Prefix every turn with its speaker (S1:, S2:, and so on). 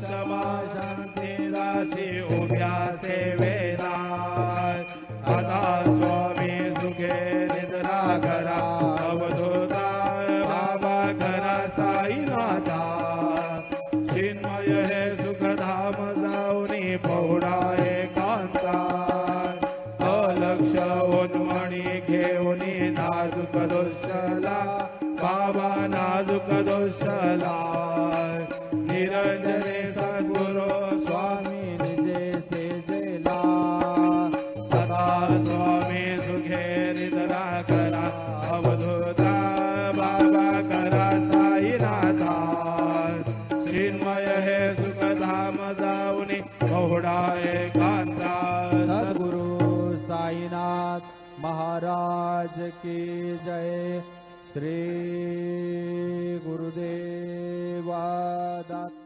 S1: क्षमा शांती दासी उभ्या सेवेला आता स्वामी सुखे निद्रा करा अवधूता बाबा करा साईनाथा चिन्मय हे सुखधाम जाऊनी पहुडा एकांता अलक्ष उन्मणी घेऊनी नाजूक दोषला बाबा नाजूक दोषला निरंजने सद्गुरु स्वामी निजे सेजेला सदा स्वामी सुखे निद्रा करा अवधूता बाबा करा साईनाथा चिन्मय हे सुखधाम जाऊनी पहुडा एकांता
S2: सद्गुरु साईनाथ महाराज की जय। श्री गुरुदेवा दत्त।